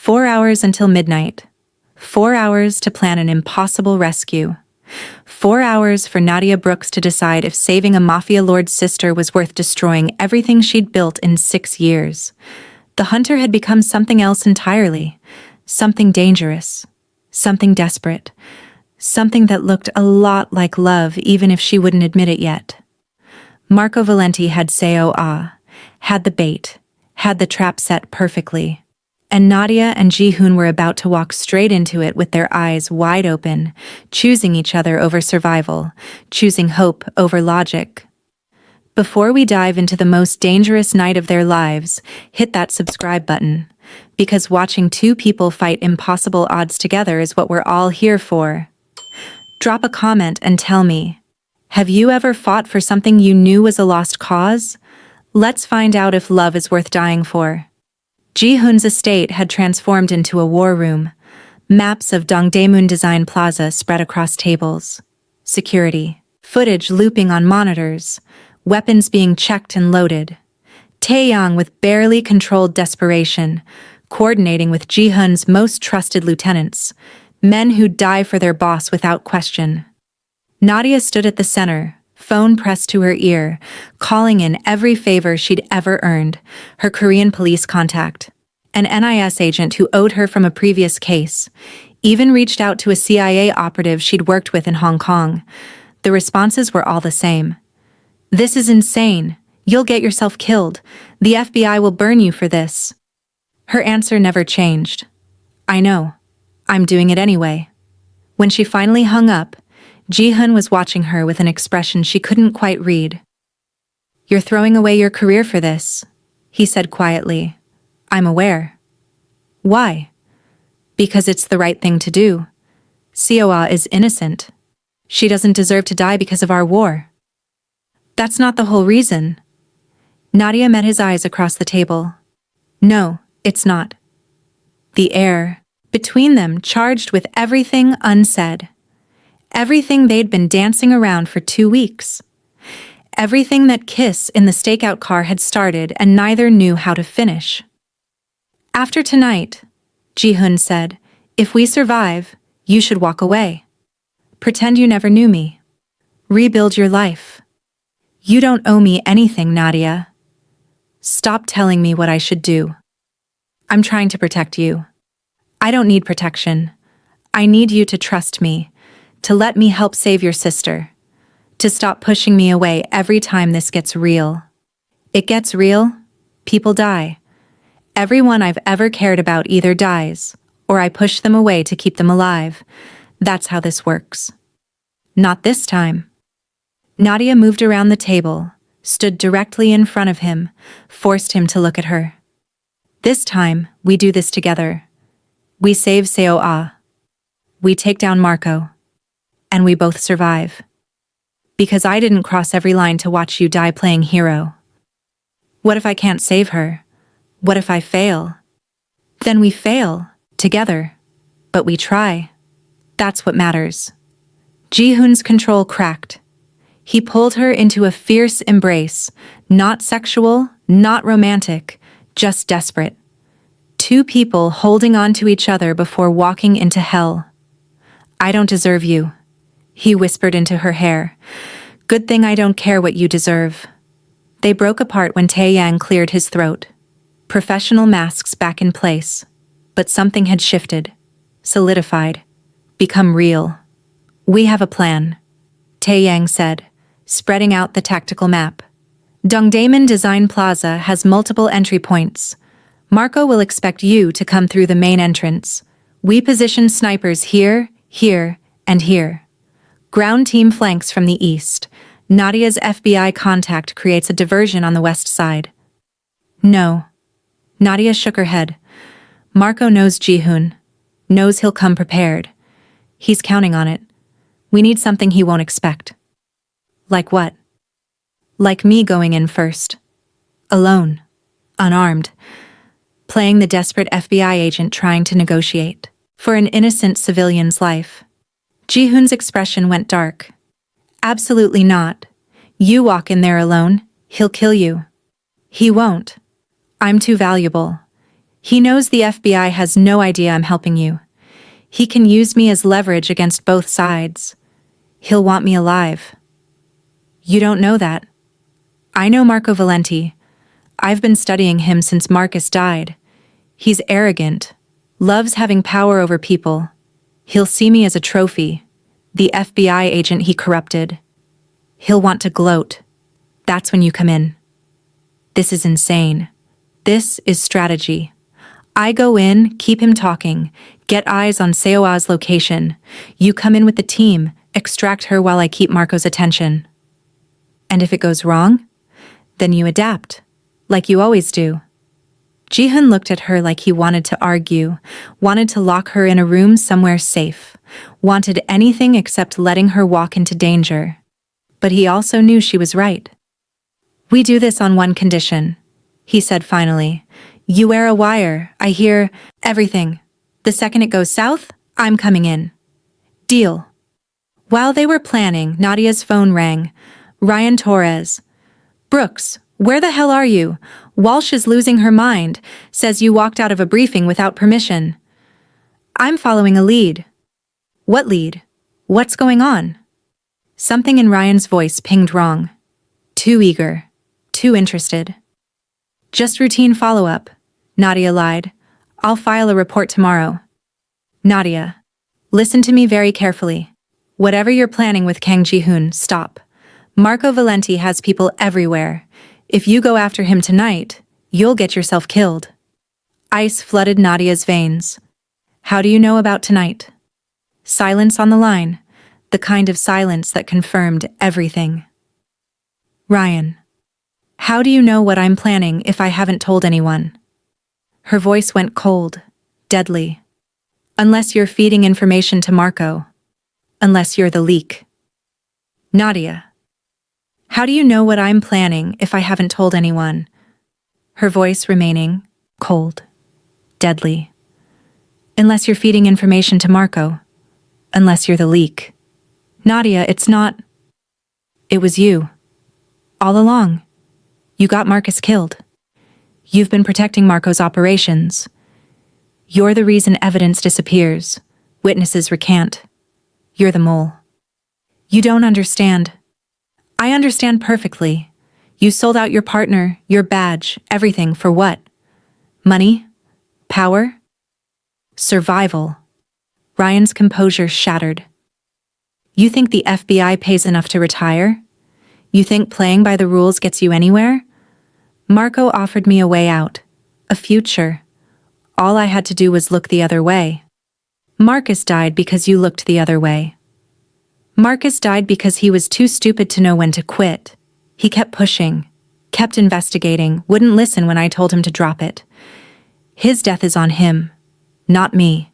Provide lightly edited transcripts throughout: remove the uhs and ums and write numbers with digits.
4 hours until midnight. 4 hours to plan an impossible rescue. 4 hours for Nadia Brooks to decide if saving a Mafia lord's sister was worth destroying everything she'd built in 6 years. The hunter had become something else entirely. Something dangerous. Something desperate. Something that looked a lot like love, even if she wouldn't admit it yet. Marco Valenti had Seoul, had the bait, had the trap set perfectly. And Nadia and Ji-hun were about to walk straight into it with their eyes wide open, choosing each other over survival, choosing hope over logic. Before we dive into the most dangerous night of their lives, hit that subscribe button, because watching two people fight impossible odds together is what we're all here for. Drop a comment and tell me, have you ever fought for something you knew was a lost cause? Let's find out if love is worth dying for. Ji-hun's estate had transformed into a war room. Maps of Dongdaemun Design Plaza spread across tables. Security. Footage looping on monitors. Weapons being checked and loaded. Taeyang with barely controlled desperation, coordinating with Ji-hun's most trusted lieutenants, men who'd die for their boss without question. Nadia stood at the center, phone pressed to her ear, calling in every favor she'd ever earned, her Korean police contact, an NIS agent who owed her from a previous case, even reached out to a CIA operative she'd worked with in Hong Kong. The responses were all the same. "This is insane. You'll get yourself killed. The FBI will burn you for this." Her answer never changed. "I know. I'm doing it anyway." When she finally hung up, Ji-hun was watching her with an expression she couldn't quite read. "You're throwing away your career for this," he said quietly. "I'm aware." "Why?" "Because it's the right thing to do. Seoul is innocent. She doesn't deserve to die because of our war." "That's not the whole reason." Nadia met his eyes across the table. "No, it's not." The air between them charged with everything unsaid. Everything they'd been dancing around for 2 weeks. Everything that kiss in the stakeout car had started and neither knew how to finish. "After tonight," Ji-hun said, "if we survive, you should walk away. Pretend you never knew me. Rebuild your life. You don't owe me anything, Nadia. Stop telling me what I should do. I'm trying to protect you. I don't need protection. I need you to trust me, to let me help save your sister, to stop pushing me away every time this gets real. It gets real, people die. Everyone I've ever cared about either dies, or I push them away to keep them alive. That's how this works." "Not this time." Nadia moved around the table, stood directly in front of him, forced him to look at her. "This time, we do this together. We save Seoul. We take down Marco. And we both survive. Because I didn't cross every line to watch you die playing hero. What if I can't save her? What if I fail? Then we fail, together. But we try. That's what matters." Ji-hun's control cracked. He pulled her into a fierce embrace, not sexual, not romantic, just desperate. Two people holding on to each other before walking into hell. "I don't deserve you," he whispered into her hair. "Good thing I don't care what you deserve." They broke apart when Taeyang cleared his throat. Professional masks back in place. But something had shifted, solidified, become real. "We have a plan," Taeyang said, spreading out the tactical map. "Dongdaemun Design Plaza has multiple entry points. Marco will expect you to come through the main entrance. We position snipers here, here, and here. Ground team flanks from the east. Nadia's FBI contact creates a diversion on the west side." "No." Nadia shook her head. "Marco knows Ji-hun. Knows he'll come prepared. He's counting on it. We need something he won't expect." "Like what?" "Like me going in first. Alone. Unarmed. Playing the desperate FBI agent trying to negotiate. For an innocent civilian's life." Ji-hun's expression went dark. "Absolutely not. You walk in there alone, he'll kill you." "He won't. I'm too valuable. He knows the FBI has no idea I'm helping you. He can use me as leverage against both sides. He'll want me alive. You don't know that. I know Marco Valenti. I've been studying him since Marcus died. He's arrogant, loves having power over people. He'll see me as a trophy, the FBI agent he corrupted. He'll want to gloat. That's when you come in. This is insane. This is strategy. I go in, keep him talking, get eyes on Seoul's location. You come in with the team, extract her while I keep Marco's attention. And if it goes wrong, then you adapt, like you always do. Ji-hun looked at her like he wanted to argue, wanted to lock her in a room somewhere safe, wanted anything except letting her walk into danger. But he also knew she was right. We do this on one condition, he said finally. You wear a wire, I hear everything. The second it goes south, I'm coming in. Deal. While they were planning, Nadia's phone rang. Ryan Torres. Brooks, where the hell are you? Walsh is losing her mind, says you walked out of a briefing without permission. I'm following a lead. What lead? What's going on? Something in Ryan's voice pinged wrong. Too eager. Too interested. Just routine follow-up, Nadia lied. I'll file a report tomorrow. Nadia, listen to me very carefully. Whatever you're planning with Kang Ji-hun, stop. Marco Valenti has people everywhere. If you go after him tonight, you'll get yourself killed. Ice flooded Nadia's veins. How do you know about tonight? Silence on the line, the kind of silence that confirmed everything. Ryan. How do you know what I'm planning if I haven't told anyone? Her voice went cold, deadly. Unless you're feeding information to Marco. Unless you're the leak. Nadia. How do you know what I'm planning if I haven't told anyone? Her voice remaining cold, deadly. Unless you're feeding information to Marco. Unless you're the leak. Nadia, it's not. It was you. All along. You got Marcus killed. You've been protecting Marco's operations. You're the reason evidence disappears. Witnesses recant. You're the mole. You don't understand. I understand perfectly. You sold out your partner, your badge, everything for what? Money? Power? Survival. Ryan's composure shattered. You think the FBI pays enough to retire? You think playing by the rules gets you anywhere? Marco offered me a way out, a future. All I had to do was look the other way. Marcus died because you looked the other way. Marcus died because he was too stupid to know when to quit. He kept pushing, kept investigating, wouldn't listen when I told him to drop it. His death is on him, not me.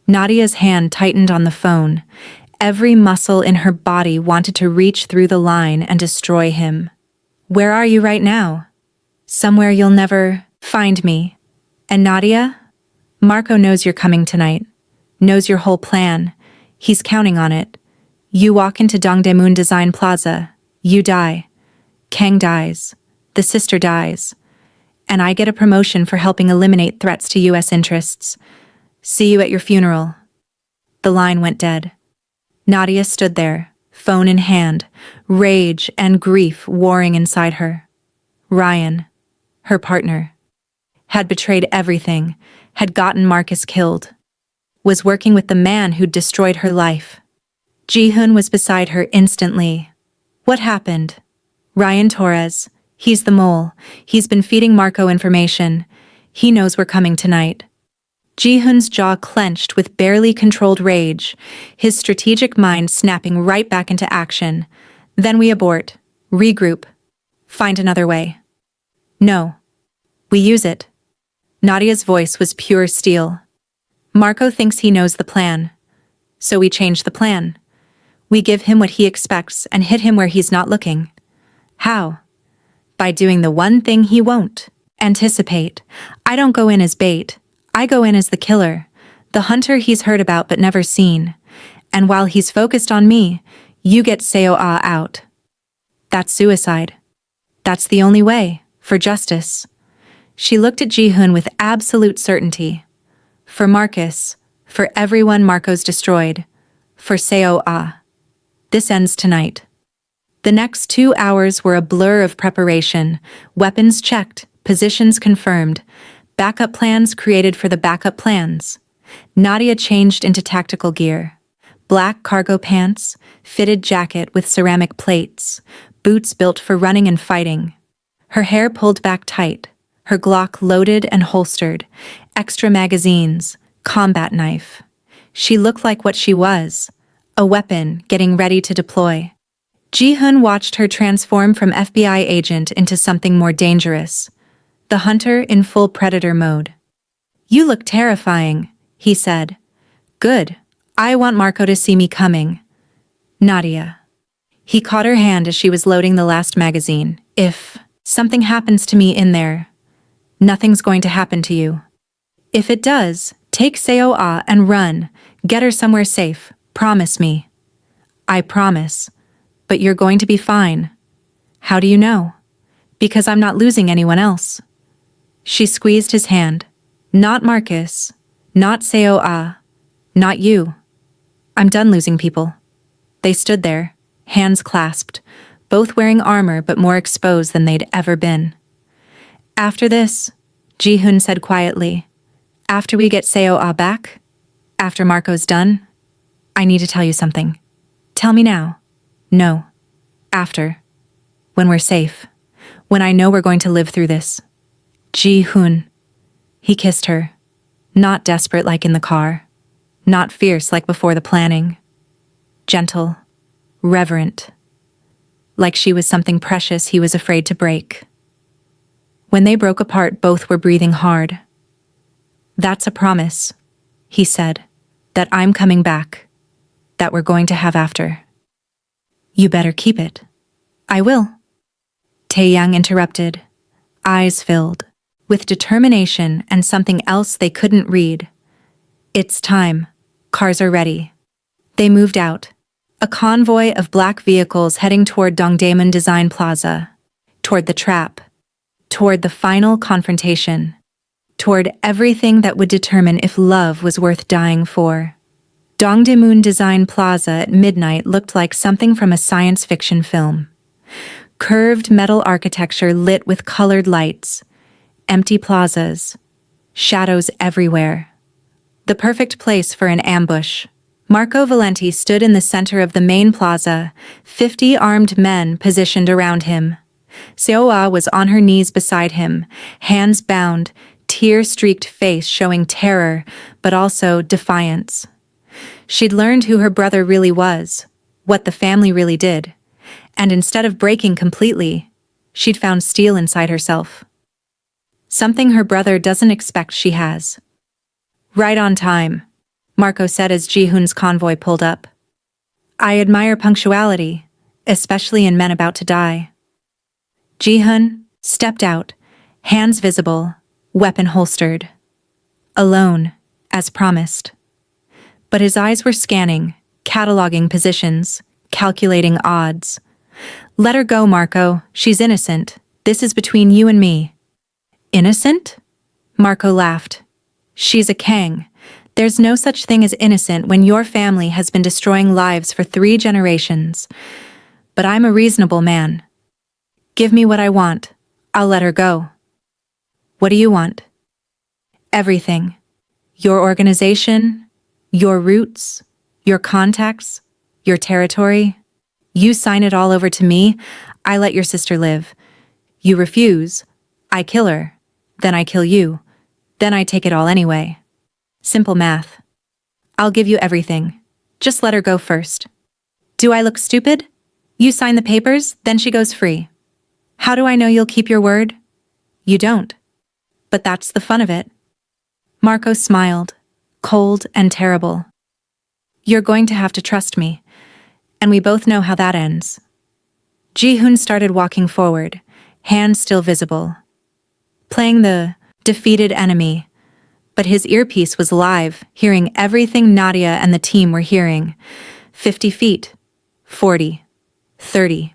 Nadia's hand tightened on the phone. Every muscle in her body wanted to reach through the line and destroy him. Where are you right now? Somewhere you'll never find me. And Nadia? Marco knows you're coming tonight. Knows your whole plan. He's counting on it. You walk into Dongdaemun Design Plaza. You die. Kang dies. The sister dies. And I get a promotion for helping eliminate threats to U.S. interests. See you at your funeral. The line went dead. Nadia stood there, phone in hand, rage and grief warring inside her. Ryan, her partner, had betrayed everything, had gotten Marcus killed, was working with the man who'd destroyed her life. Ji-hun was beside her instantly. What happened? Ryan Torres, he's the mole. He's been feeding Marco information. He knows we're coming tonight. Ji-hun's jaw clenched with barely controlled rage, his strategic mind snapping right back into action. Then we abort, regroup, find another way. No. We use it. Nadia's voice was pure steel. Marco thinks he knows the plan. So we change the plan. We give him what he expects and hit him where he's not looking. How? By doing the one thing he won't. Anticipate. I don't go in as bait. I go in as the killer, the hunter he's heard about but never seen. And while he's focused on me, you get Seoul out. That's suicide. That's the only way, for justice. She looked at Ji-hun with absolute certainty. For Marcus, for everyone Marco's destroyed, for Seo-ah. This ends tonight. The next 2 hours were a blur of preparation, weapons checked, positions confirmed, backup plans created for the backup plans. Nadia changed into tactical gear. Black cargo pants, fitted jacket with ceramic plates, boots built for running and fighting. Her hair pulled back tight, her Glock loaded and holstered, extra magazines, combat knife. She looked like what she was, a weapon getting ready to deploy. Ji-hun watched her transform from FBI agent into something more dangerous, the hunter in full predator mode. "You look terrifying," he said. "Good. I want Marco to see me coming." Nadia. He caught her hand as she was loading the last magazine. "If something happens to me in there, nothing's going to happen to you. If it does, take Seo-ah and run. Get her somewhere safe. Promise me." "I promise. But you're going to be fine." "How do you know?" "Because I'm not losing anyone else." She squeezed his hand. "Not Marcus. Not Seo-ah. Not you. I'm done losing people." They stood there, hands clasped, both wearing armor but more exposed than they'd ever been. "After this," Ji-hun said quietly, "after we get Seo-ah back, after Marco's done, I need to tell you something." "Tell me now." "No. After. When we're safe. When I know we're going to live through this." "Ji-hun." He kissed her. Not desperate like in the car. Not fierce like before the planning. Gentle. Reverent. Like she was something precious he was afraid to break. When they broke apart, both were breathing hard. "That's a promise," he said, "that I'm coming back. That we're going to have after." "You better keep it." "I will." Taeyang interrupted, eyes filled, with determination and something else they couldn't read. "It's time. Cars are ready." They moved out. A convoy of black vehicles heading toward Dongdaemun Design Plaza. Toward the trap. Toward the final confrontation. Toward everything that would determine if love was worth dying for. Dongdaemun Design Plaza at midnight looked like something from a science fiction film. Curved metal architecture lit with colored lights. Empty plazas. Shadows everywhere. The perfect place for an ambush. Marco Valenti stood in the center of the main plaza, 50 armed men positioned around him. Seo-ah was on her knees beside him, hands bound, tear-streaked face showing terror, but also defiance. She'd learned who her brother really was, what the family really did, and instead of breaking completely, she'd found steel inside herself. Something her brother doesn't expect she has. "Right on time," Marco said as Ji-hun's convoy pulled up. "I admire punctuality, especially in men about to die." Ji-hun stepped out, hands visible, weapon holstered. Alone, as promised. But his eyes were scanning, cataloging positions, calculating odds. "Let her go, Marco. She's innocent. This is between you and me." "Innocent?" Marco laughed. "She's a Kang. There's no such thing as innocent when your family has been destroying lives for 3 generations. But I'm a reasonable man. Give me what I want. I'll let her go." "What do you want?" "Everything. Your organization, your roots, your contacts, your territory. You sign it all over to me, I let your sister live. You refuse, I kill her. Then I kill you. Then I take it all anyway. Simple math. I'll give you everything. Just let her go first." "Do I look stupid? You sign the papers, then she goes free. How do I know you'll keep your word?" "You don't. But that's the fun of it." Marco smiled, cold and terrible. "You're going to have to trust me, and we both know how that ends." Ji-hun started walking forward, hands still visible, playing the defeated enemy, but his earpiece was live, hearing everything Nadia and the team were hearing. 50 feet, 40, 30.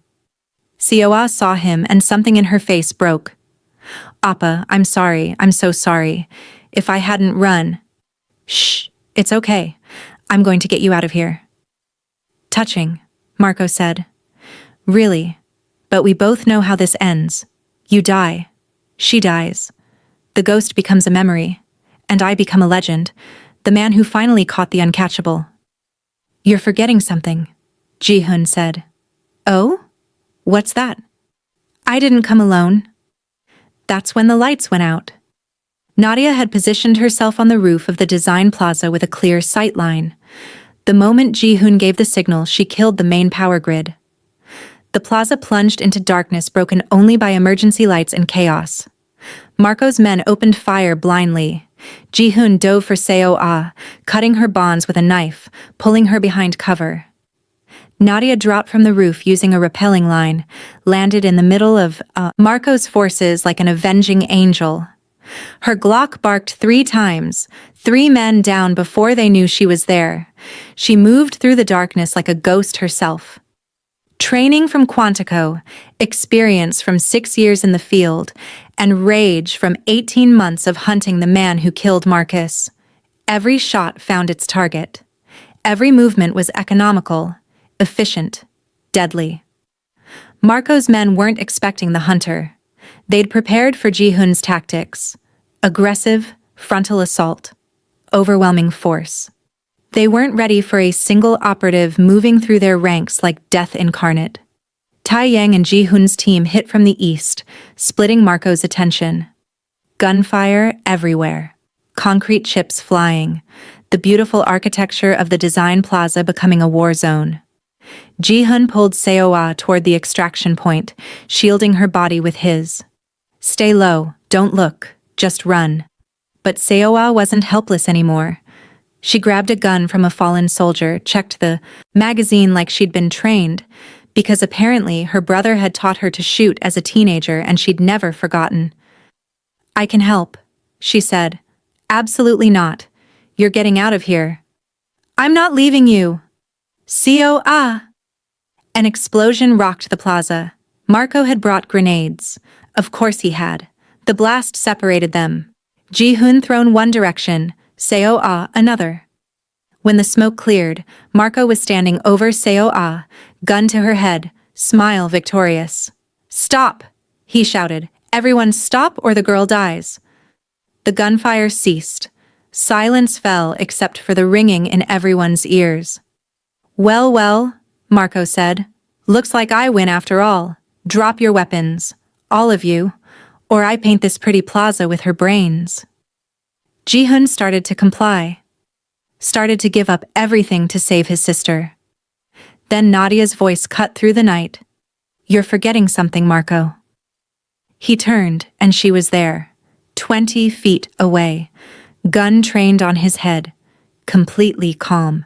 Seo-ah saw him and something in her face broke. Appa, I'm sorry, I'm so sorry. If I hadn't run. Shh, it's okay. I'm going to get you out of here. Touching, Marco said. Really? But we both know how this ends. You die. She dies. The ghost becomes a memory. And I become a legend. The man who finally caught the uncatchable. You're forgetting something, Ji-hun said. Oh? What's that? I didn't come alone. That's when the lights went out. Nadia had positioned herself on the roof of the design plaza with a clear sight line. The moment Ji-hun gave the signal, she killed the main power grid. The plaza plunged into darkness broken only by emergency lights and chaos. Marco's men opened fire blindly. Ji-hun dove for Seo-ah, cutting her bonds with a knife, pulling her behind cover. Nadia dropped from the roof using a rappelling line, landed in the middle of Marco's forces like an avenging angel. Her Glock barked 3 times, 3 men down before they knew she was there. She moved through the darkness like a ghost herself. Training from Quantico, experience from 6 years in the field, and rage from 18 months of hunting the man who killed Marcus. Every shot found its target. Every movement was economical, efficient, deadly. Marco's men weren't expecting the hunter. They'd prepared for Ji-hun's tactics. Aggressive, frontal assault. Overwhelming force. They weren't ready for a single operative moving through their ranks like death incarnate. Taeyang and Ji-hun's team hit from the east, splitting Marco's attention. Gunfire everywhere. Concrete chips flying. The beautiful architecture of the design plaza becoming a war zone. Ji-hun pulled Seo-ah toward the extraction point, shielding her body with his. Stay low, don't look, just run. But Seo-ah wasn't helpless anymore. She grabbed a gun from a fallen soldier, checked the magazine like she'd been trained, because apparently her brother had taught her to shoot as a teenager and she'd never forgotten. I can help, she said. Absolutely not. You're getting out of here. I'm not leaving you. Seo-ah! An explosion rocked the plaza. Marco had brought grenades. Of course he had. The blast separated them. Ji-hun thrown one direction, Seo-ah another. When the smoke cleared, Marco was standing over Seo-ah, gun to her head, smile victorious. Stop! He shouted. Everyone stop or the girl dies. The gunfire ceased. Silence fell except for the ringing in everyone's ears. Well, well, Marco said. Looks like I win after all. Drop your weapons. All of you. Or I paint this pretty plaza with her brains. Ji-hun started to comply. Started to give up everything to save his sister. Then Nadia's voice cut through the night. You're forgetting something, Marco. He turned, and she was there, 20 feet away, gun trained on his head, completely calm.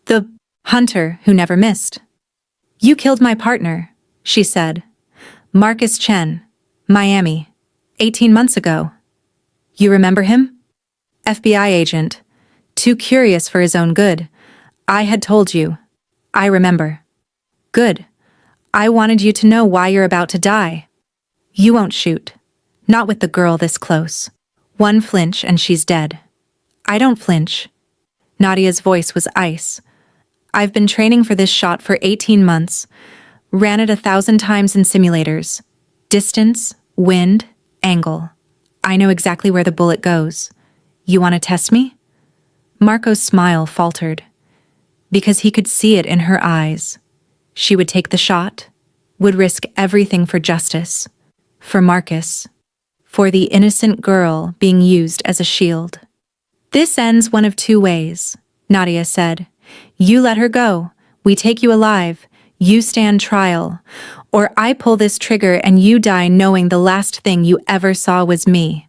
The hunter who never missed. You killed my partner, she said. Marcus Chen, Miami, 18 months ago. You remember him? FBI agent. Too curious for his own good. I had told you. I remember. Good. I wanted you to know why you're about to die. You won't shoot. Not with the girl this close. One flinch and she's dead. I don't flinch. Nadia's voice was ice. I've been training for this shot for 18 months. Ran it 1,000 times in simulators. Distance, wind, angle. I know exactly where the bullet goes. You want to test me? Marco's smile faltered. Because he could see it in her eyes. She would take the shot, would risk everything for justice. For Marcus. For the innocent girl being used as a shield. This ends one of 2 ways, Nadia said. You let her go, we take you alive, you stand trial. Or I pull this trigger and you die knowing the last thing you ever saw was me.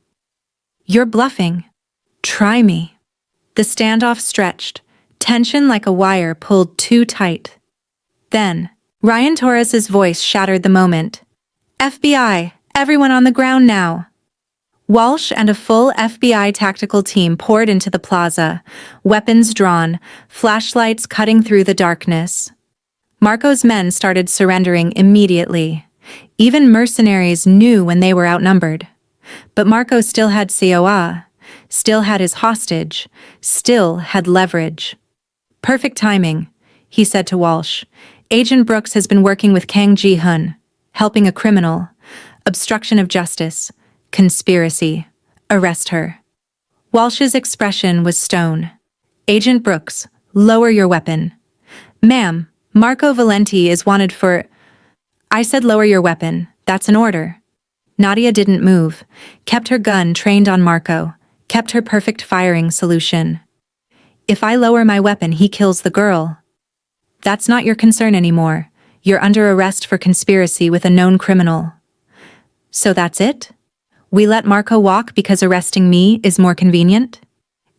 You're bluffing. Try me. The standoff stretched, tension like a wire pulled too tight. Then, Ryan Torres's voice shattered the moment. FBI, everyone on the ground now. Walsh and a full FBI tactical team poured into the plaza, weapons drawn, flashlights cutting through the darkness. Marco's men started surrendering immediately. Even mercenaries knew when they were outnumbered. But Marco still had COA, still had his hostage, still had leverage. Perfect timing, he said to Walsh. Agent Brooks has been working with Kang Ji-hun, helping a criminal, obstruction of justice, conspiracy. Arrest her. Walsh's expression was stone. Agent Brooks, lower your weapon. Ma'am, Marco Valenti is wanted for… I said lower your weapon, that's an order. Nadia didn't move, kept her gun trained on Marco, kept her perfect firing solution. If I lower my weapon, he kills the girl. That's not your concern anymore. You're under arrest for conspiracy with a known criminal. So that's it? We let Marco walk because arresting me is more convenient?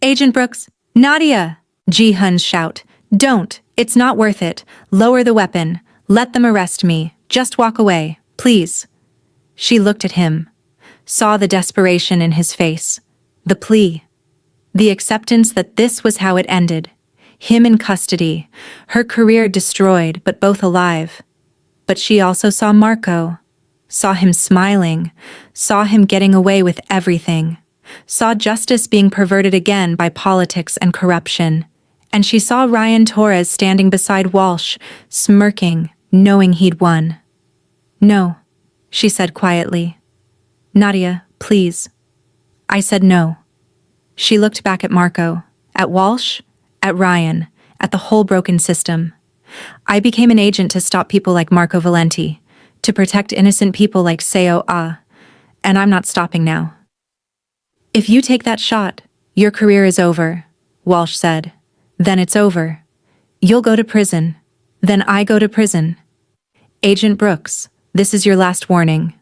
Agent Brooks, Nadia! Ji-hun's shout. Don't, it's not worth it. Lower the weapon. Let them arrest me. Just walk away, please. She looked at him, saw the desperation in his face, the plea, the acceptance that this was how it ended. Him in custody, her career destroyed but both alive. But she also saw Marco, saw him smiling, saw him getting away with everything, saw justice being perverted again by politics and corruption. And she saw Ryan Torres standing beside Walsh, smirking, knowing he'd won. No, she said quietly. Nadia, please. I said no. She looked back at Marco, at Walsh, at Ryan, at the whole broken system. I became an agent to stop people like Marco Valenti, to protect innocent people like Seo Ah, and I'm not stopping now. If you take that shot, your career is over, Walsh said. Then it's over. You'll go to prison. Then I go to prison. Agent Brooks, this is your last warning.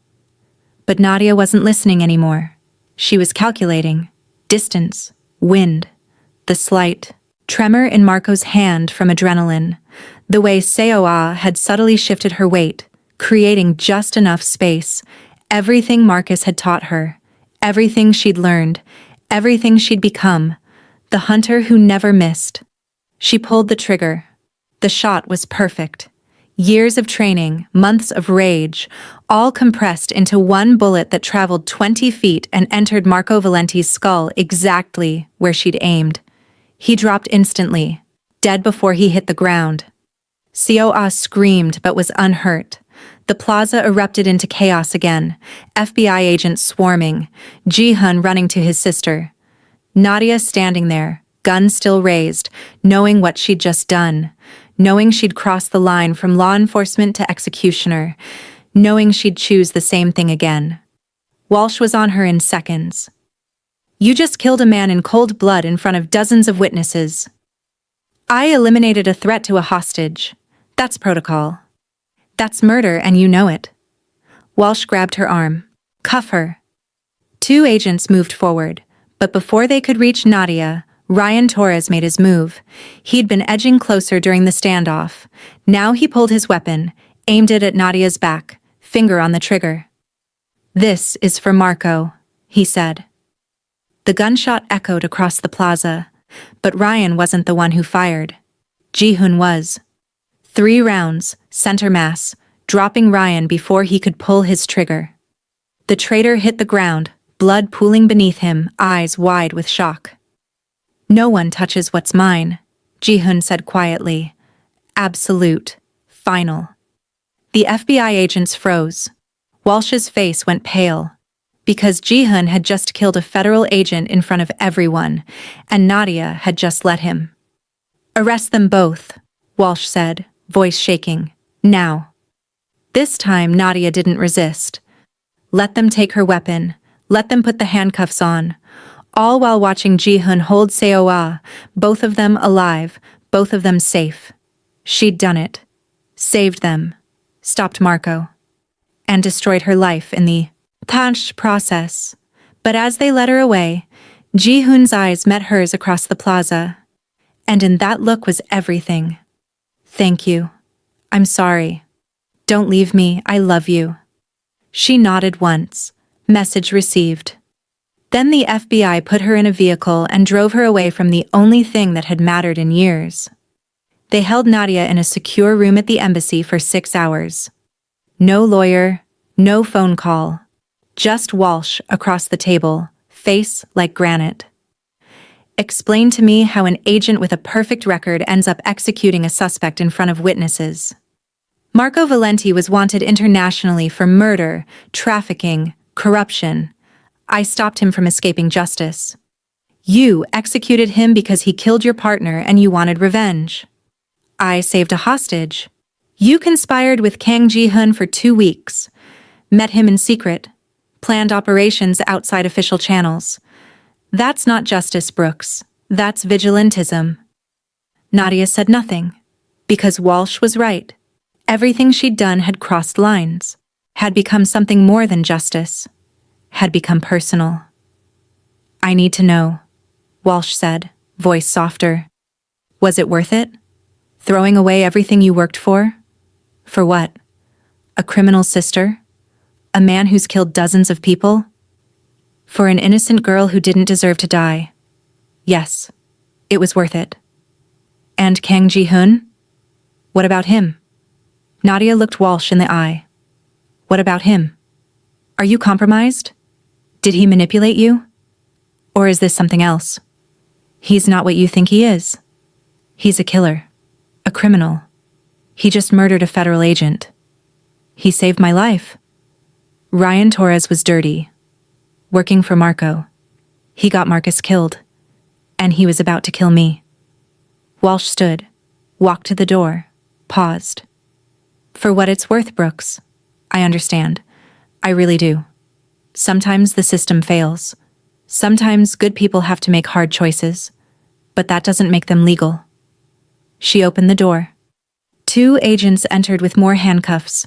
But Nadia wasn't listening anymore. She was calculating. Distance, wind, the slight tremor in Marco's hand from adrenaline, the way Seo had subtly shifted her weight, creating just enough space, everything Marcus had taught her, everything she'd learned, everything she'd become, the hunter who never missed. She pulled the trigger. The shot was perfect. Years of training, months of rage, all compressed into one bullet that traveled 20 feet and entered Marco Valenti's skull exactly where she'd aimed. He dropped instantly, dead before he hit the ground. Seo screamed but was unhurt. The plaza erupted into chaos again, FBI agents swarming, Ji-hun running to his sister. Nadia standing there, gun still raised, knowing what she'd just done, knowing she'd crossed the line from law enforcement to executioner, knowing she'd choose the same thing again. Walsh was on her in seconds. You just killed a man in cold blood in front of dozens of witnesses. I eliminated a threat to a hostage. That's protocol. That's murder and you know it. Walsh grabbed her arm. Cuff her. Two agents moved forward. But before they could reach Nadia, Ryan Torres made his move. He'd been edging closer during the standoff. Now he pulled his weapon, aimed it at Nadia's back, finger on the trigger. This is for Marco, he said. The gunshot echoed across the plaza, but Ryan wasn't the one who fired. Ji-hun was. 3 rounds, center mass, dropping Ryan before he could pull his trigger. The traitor hit the ground, blood pooling beneath him, eyes wide with shock. No one touches what's mine, Ji-hun said quietly. Absolute. Final. The FBI agents froze. Walsh's face went pale. Because Ji-hun had just killed a federal agent in front of everyone, and Nadia had just let him. Arrest them both, Walsh said, voice shaking. Now. This time Nadia didn't resist. Let them take her weapon. Let them put the handcuffs on, all while watching Ji-hun hold Seo, both of them alive, both of them safe. She'd done it. Saved them. Stopped Marco. And destroyed her life in the process. But as they led her away, Ji-hun's eyes met hers across the plaza. And in that look was everything. Thank you. I'm sorry. Don't leave me, I love you. She nodded once. Message received. Then the FBI put her in a vehicle and drove her away from the only thing that had mattered in years. They held Nadia in a secure room at the embassy for 6 hours. No lawyer, no phone call. Just Walsh across the table, face like granite. Explain to me how an agent with a perfect record ends up executing a suspect in front of witnesses. Marco Valenti was wanted internationally for murder, trafficking, corruption. I stopped him from escaping justice. You executed him because he killed your partner and you wanted revenge. I saved a hostage. You conspired with Kang Ji-hun for 2 weeks, met him in secret, planned operations outside official channels. That's not justice, Brooks. That's vigilantism. Nadia said nothing, because Walsh was right. Everything she'd done had crossed lines, had become something more than justice, had become personal. I need to know, Walsh said, voice softer. Was it worth it? Throwing away everything you worked for? For what? A criminal sister? A man who's killed dozens of people? For an innocent girl who didn't deserve to die. Yes, it was worth it. And Kang Ji-hun? What about him? Nadia looked Walsh in the eye. What about him? Are you compromised? Did he manipulate you? Or is this something else? He's not what you think he is. He's a killer. A criminal. He just murdered a federal agent. He saved my life. Ryan Torres was dirty. Working for Marco. He got Marcus killed. And he was about to kill me. Walsh stood, walked to the door, paused. For what it's worth, Brooks. I understand. I really do. Sometimes the system fails. Sometimes good people have to make hard choices. But that doesn't make them legal. She opened the door. 2 agents entered with more handcuffs.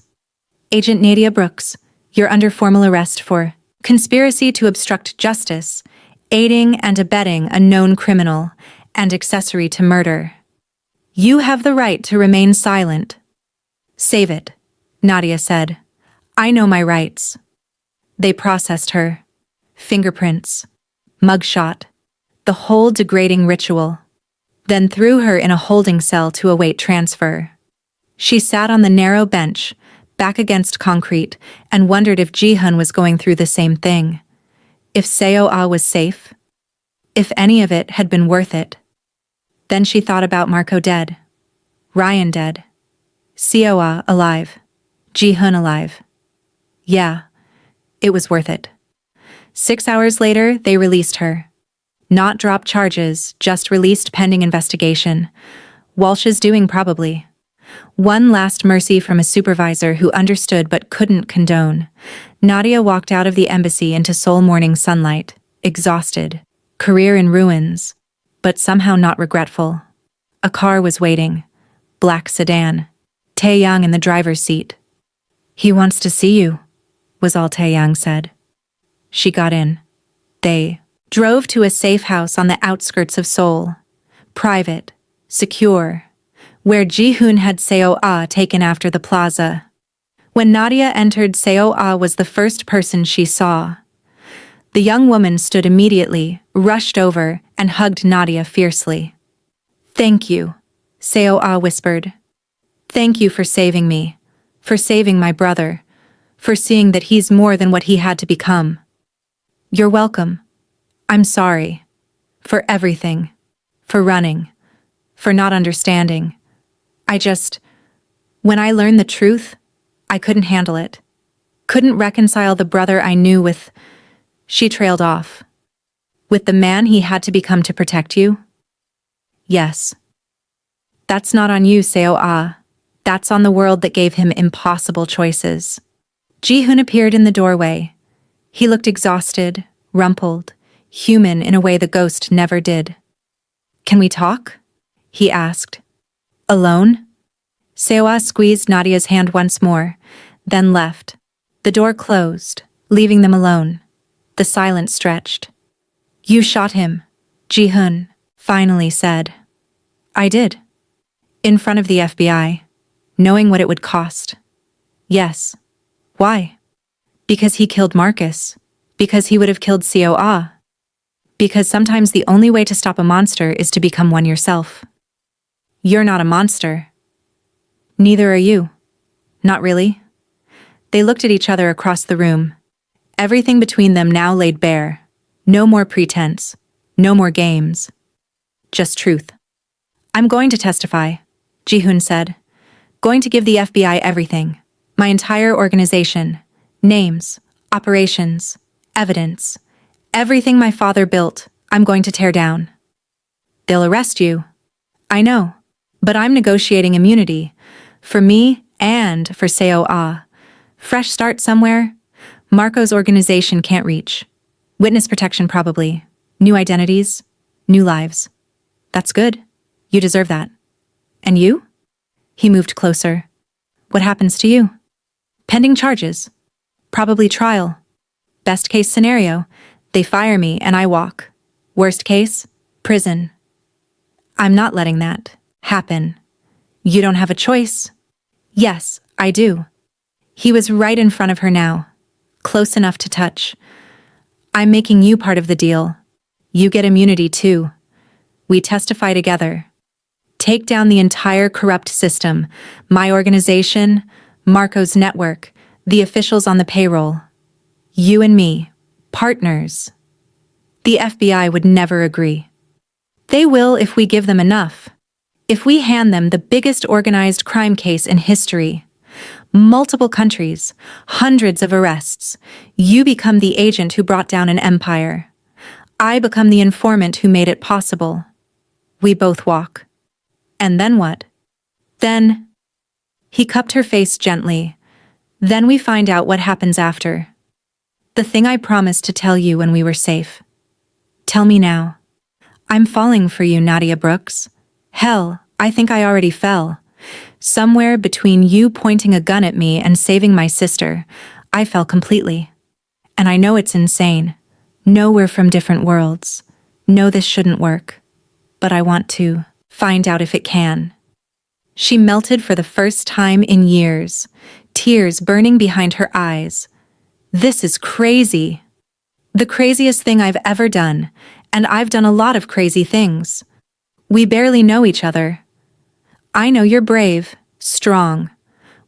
Agent Nadia Brooks, you're under formal arrest for conspiracy to obstruct justice, aiding and abetting a known criminal, and accessory to murder. You have the right to remain silent. Save it, Nadia said. I know my rights. They processed her. Fingerprints. Mugshot. The whole degrading ritual. Then threw her in a holding cell to await transfer. She sat on the narrow bench, back against concrete, and wondered if Ji-hun was going through the same thing. If Seo-ah was safe. If any of it had been worth it. Then she thought about Marco dead. Ryan dead. Seo-ah alive. Ji-hun alive. Yeah, it was worth it. 6 hours later, they released her. Not dropped charges, just released pending investigation. Walsh's doing probably. One last mercy from a supervisor who understood but couldn't condone. Nadia walked out of the embassy into Seoul morning sunlight, exhausted, career in ruins, but somehow not regretful. A car was waiting. Black sedan. Taeyang in the driver's seat. He wants to see you, was all Taeyang said. She got in. They drove to a safe house on the outskirts of Seoul. Private, secure, where Ji-hun had Seo-ah taken after the plaza. When Nadia entered, Seo-ah was the first person she saw. The young woman stood immediately, rushed over, and hugged Nadia fiercely. Thank you, Seo-ah whispered. Thank you for saving me, for saving my brother, for seeing that he's more than what he had to become. You're welcome. I'm sorry. For everything. For running. For not understanding. When I learned the truth, I couldn't handle it. Couldn't reconcile the brother I knew with... She trailed off. With the man he had to become to protect you? Yes. That's not on you, Seo-ah. That's on the world that gave him impossible choices. Ji-hun appeared in the doorway. He looked exhausted, rumpled, human in a way the ghost never did. Can we talk? He asked. Alone? Seo-ah squeezed Nadia's hand once more, then left. The door closed, leaving them alone. The silence stretched. You shot him, Ji-hun finally said. I did. In front of the FBI, knowing what it would cost. Yes. Why? Because he killed Marcus. Because he would have killed Seo-ah. Because sometimes the only way to stop a monster is to become one yourself. You're not a monster. Neither are you. Not really. They looked at each other across the room. Everything between them now laid bare. No more pretense. No more games. Just truth. I'm going to testify, Ji-hun said. Going to give the FBI everything. My entire organization. Names. Operations. Evidence. Everything my father built, I'm going to tear down. They'll arrest you. I know. But I'm negotiating immunity. For me and for Seoul. Fresh start somewhere. Marco's organization can't reach. Witness protection probably. New identities. New lives. That's good. You deserve that. And you? He moved closer. What happens to you? Pending charges. Probably trial. Best case scenario, they fire me and I walk. Worst case, prison. I'm not letting that happen. You don't have a choice. Yes, I do. He was right in front of her now, close enough to touch. I'm making you part of the deal. You get immunity too. We testify together. Take down the entire corrupt system, my organization, Marco's network, the officials on the payroll. You and me, partners. The FBI would never agree. They will if we give them enough. If we hand them the biggest organized crime case in history. Multiple countries, hundreds of arrests. You become the agent who brought down an empire. I become the informant who made it possible. We both walk. And then what? Then... He cupped her face gently. Then we find out what happens after. The thing I promised to tell you when we were safe. Tell me now. I'm falling for you, Nadia Brooks. Hell, I think I already fell. Somewhere between you pointing a gun at me and saving my sister, I fell completely. And I know it's insane. Know we're from different worlds. Know this shouldn't work. But I want to find out if it can. She melted for the first time in years, tears burning behind her eyes. This is crazy. The craziest thing I've ever done, and I've done a lot of crazy things. We barely know each other. I know you're brave, strong,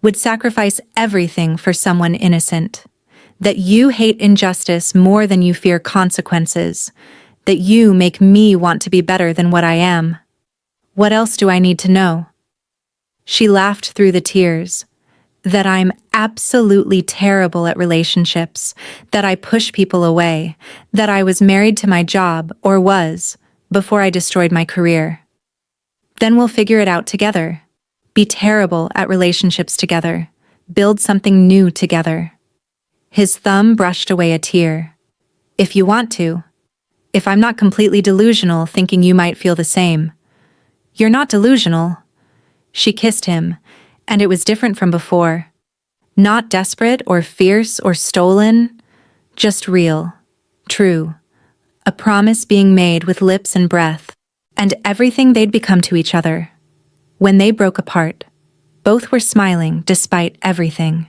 would sacrifice everything for someone innocent. That you hate injustice more than you fear consequences. That you make me want to be better than what I am. What else do I need to know? She laughed through the tears. That I'm absolutely terrible at relationships, that I push people away, that I was married to my job, or was, before I destroyed my career. Then we'll figure it out together. Be terrible at relationships together. Build something new together. His thumb brushed away a tear. If you want to. If I'm not completely delusional thinking you might feel the same. You're not delusional. She kissed him, and it was different from before. Not desperate or fierce or stolen, just real, true. A promise being made with lips and breath, and everything they'd become to each other. When they broke apart, both were smiling despite everything.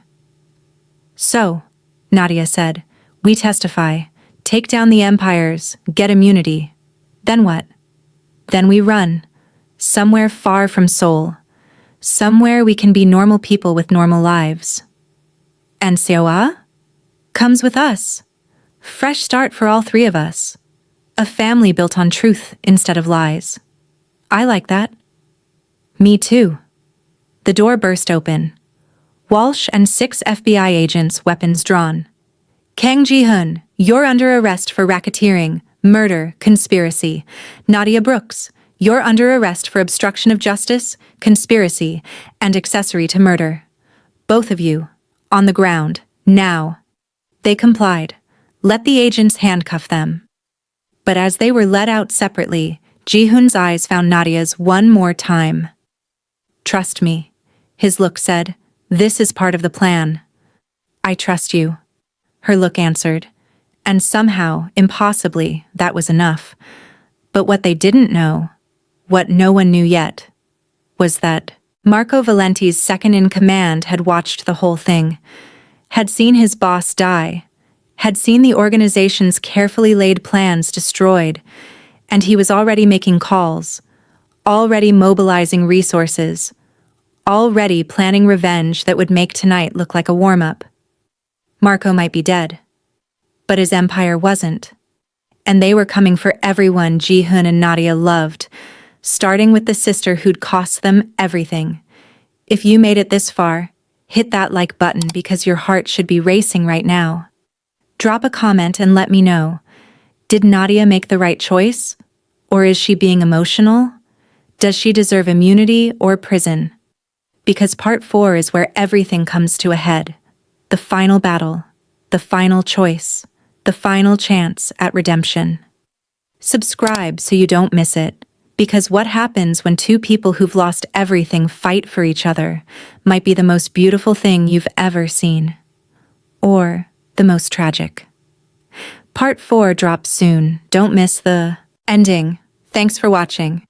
So, Nadia said, we testify, take down the empires, get immunity. Then what? Then we run, somewhere far from Seoul. Somewhere we can be normal people with normal lives. And Seoul? Comes with us. Fresh start for all three of us. A family built on truth instead of lies. I like that. Me too. The door burst open. Walsh and 6 FBI agents, weapons drawn. Kang Ji-hun, you're under arrest for racketeering, murder, conspiracy. Nadia Brooks, you're under arrest for obstruction of justice, conspiracy, and accessory to murder. Both of you, on the ground, now. They complied. Let the agents handcuff them. But as they were let out separately, Ji-hun's eyes found Nadia's one more time. Trust me, his look said. This is part of the plan. I trust you. Her look answered. And somehow, impossibly, that was enough. But what they didn't know, what no one knew yet, was that Marco Valenti's second-in-command had watched the whole thing, had seen his boss die, had seen the organization's carefully laid plans destroyed, and he was already making calls, already mobilizing resources, already planning revenge that would make tonight look like a warm-up. Marco might be dead, but his empire wasn't. And they were coming for everyone Ji-hun and Nadia loved, starting with the sister who'd cost them everything. If you made it this far, hit that like button because your heart should be racing right now. Drop a comment and let me know. Did Nadia make the right choice? Or is she being emotional? Does she deserve immunity or prison? Because part 4 is where everything comes to a head. The final battle, the final choice, the final chance at redemption. Subscribe so you don't miss it, because what happens when two people who've lost everything fight for each other might be the most beautiful thing you've ever seen. Or the most tragic. Part 4 drops soon. Don't miss the ending. Thanks for watching.